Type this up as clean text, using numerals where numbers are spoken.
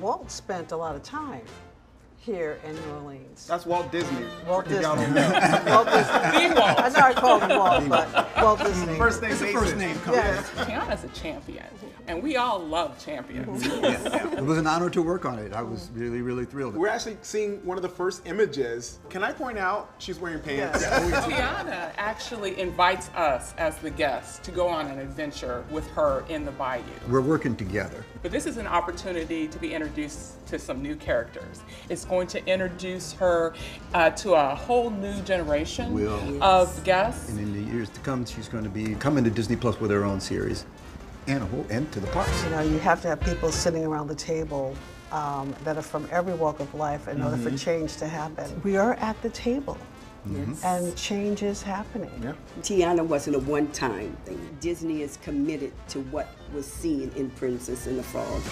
Walt spent a lot of time here in New Orleans. That's Walt Disney. Walt Disney. Y'all don't know. Walt Disney. Walt. I know I called him Walt, but Walt Disney. First name It's a basis. first name. Yeah. Tiana's a champion, and we all love champions. It was an honor to work on it. I was really, really thrilled. We're actually seeing one of the first images. Can I point out she's wearing pants? Yes. Tiana actually invites us as the guests to go on an adventure with her in the bayou. We're working together. But this is an opportunity to be introduced to some new characters. It's going to introduce her to a whole new generation of guests. And in the years to come, she's going to be coming to Disney Plus with her own series and to the parks. You know, you have to have people sitting around the table that are from every walk of life in order for change to happen. We are at the table. Yes. And change is happening. Yeah. Tiana wasn't a one-time thing. Disney is committed to what was seen in Princess and the Frog.